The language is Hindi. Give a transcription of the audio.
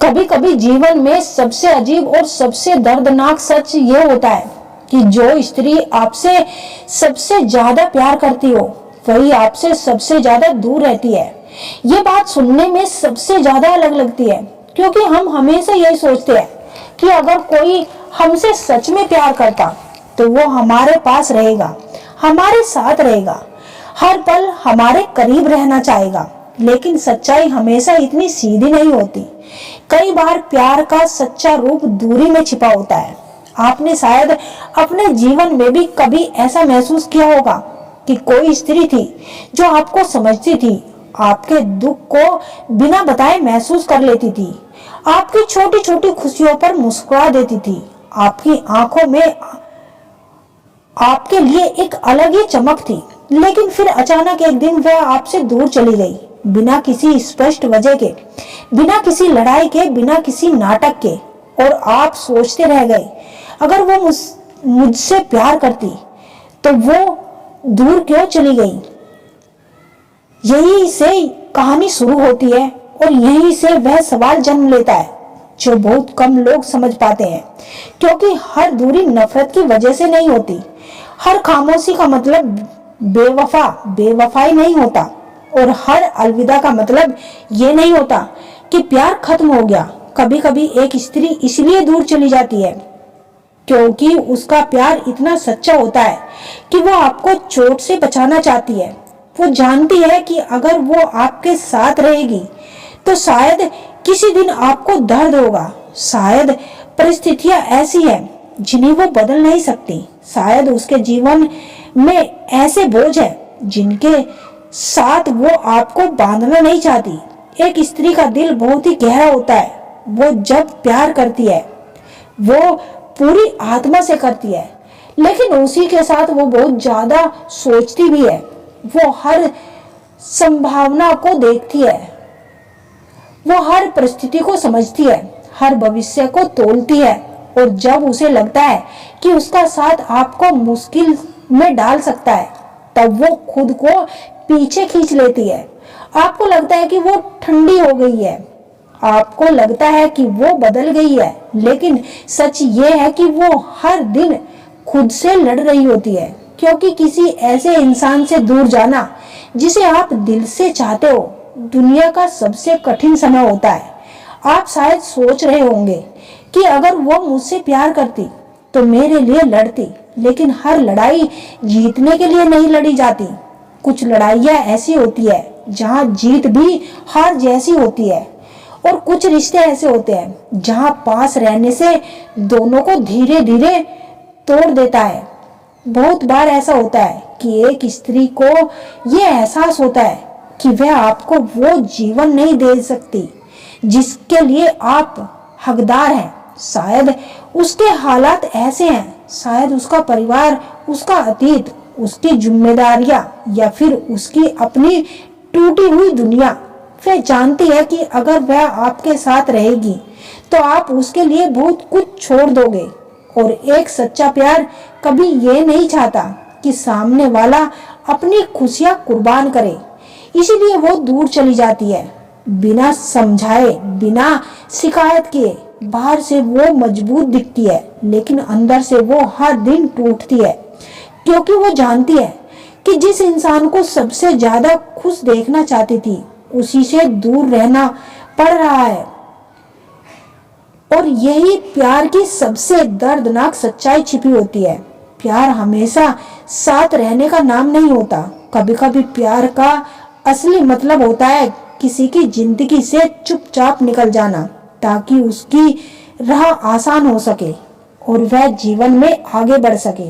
कभी कभी जीवन में सबसे अजीब और सबसे दर्दनाक सच ये होता है कि जो स्त्री आपसे सबसे ज्यादा प्यार करती हो वही आपसे सबसे ज्यादा दूर रहती है। ये बात सुनने में सबसे ज्यादा अलग लगती है, क्योंकि हम हमेशा यही सोचते हैं कि अगर कोई हमसे सच में प्यार करता तो वो हमारे पास रहेगा, हमारे साथ रहेगा, हर पल हमारे करीब रहना चाहेगा। लेकिन सच्चाई हमेशा इतनी सीधी नहीं होती। कई बार प्यार का सच्चा रूप दूरी में छिपा होता है। आपने शायद अपने जीवन में भी कभी ऐसा महसूस किया होगा कि कोई स्त्री थी जो आपको समझती थी, आपके दुख को बिना बताए महसूस कर लेती थी, आपकी छोटी छोटी खुशियों पर मुस्कुरा देती थी, आपकी आंखों में आपके लिए एक अलग ही चमक थी। लेकिन फिर अचानक एक दिन वह आपसे दूर चली गई, बिना किसी स्पष्ट वजह के, बिना किसी लड़ाई के, बिना किसी नाटक के। और आप सोचते रह गए, अगर वो मुझसे प्यार करती तो वो दूर क्यों चली गई। यही से कहानी शुरू होती है और यहीं से वह सवाल जन्म लेता है जो बहुत कम लोग समझ पाते हैं। क्योंकि हर दूरी नफरत की वजह से नहीं होती, हर खामोशी का मतलब बेवफाई नहीं होता, और हर अलविदा का मतलब ये नहीं होता कि प्यार खत्म हो गया। कभी कभी एक स्त्री इसलिए दूर चली जाती है क्योंकि उसका प्यार इतना सच्चा होता है कि वो आपको चोट से बचाना चाहती है। वो जानती है कि अगर वो आपके साथ रहेगी तो शायद किसी दिन आपको दर्द होगा, शायद परिस्थितियां ऐसी हैं जिन्हें वो बदल नहीं सकती, शायद उसके जीवन में ऐसे बोझ है जिनके साथ वो आपको बांधना नहीं चाहती। एक स्त्री का दिल बहुत ही गहरा होता है। वो जब प्यार करती है वो पूरी आत्मा से करती है, लेकिन उसी के साथ वो बहुत ज्यादा सोचती भी है। वो हर संभावना को देखती है, वो हर परिस्थिति को समझती है, हर भविष्य को तोलती है। और जब उसे लगता है कि उसका साथ आपको मुश्किल में डाल सकता है तब वो खुद को पीछे खींच लेती है। आपको लगता है कि वो ठंडी हो गई है, आपको लगता है कि वो बदल गई है, लेकिन सच ये है कि वो हर दिन खुद से लड़ रही होती है। क्योंकि किसी ऐसे इंसान से दूर जाना जिसे आप दिल से चाहते हो दुनिया का सबसे कठिन समय होता है। आप शायद सोच रहे होंगे कि अगर वो मुझसे प्यार करती तो मेरे लिए लड़ती, लेकिन हर लड़ाई जीतने के लिए नहीं लड़ी जाती। कुछ लड़ाइयाँ ऐसी होती है जहाँ जीत भी हार जैसी होती है, और कुछ रिश्ते ऐसे होते हैं जहाँ पास रहने से दोनों को धीरे धीरे तोड़ देता है। बहुत बार ऐसा होता है कि एक स्त्री को ये एहसास होता है कि वह आपको वो जीवन नहीं दे सकती जिसके लिए आप हकदार हैं। शायद उसके हालात ऐसे हैं, शायद उसका परिवार, उसका अतीत, उसकी जिम्मेदारियां, या फिर उसकी अपनी टूटी हुई दुनिया। वह जानती है कि अगर वह आपके साथ रहेगी तो आप उसके लिए बहुत कुछ छोड़ दोगे। और एक सच्चा प्यार कभी ये नहीं चाहता कि सामने वाला अपनी खुशियां कुर्बान करे, इसीलिए वो दूर चली जाती है बिना समझाए, बिना शिकायत किए। बाहर से वो मजबूत दिखती है, लेकिन अंदर से वो हर दिन टूटती है, क्योंकि वो जानती है कि जिस इंसान को सबसे ज्यादा खुश देखना चाहती थी उसी से दूर रहना पड़ रहा है। और यही प्यार की सबसे दर्दनाक सच्चाई छिपी होती है। प्यार हमेशा साथ रहने का नाम नहीं होता। कभी कभी प्यार का असली मतलब होता है किसी की जिंदगी से चुपचाप निकल जाना, ताकि उसकी राह आसान हो सके और वह जीवन में आगे बढ़ सके।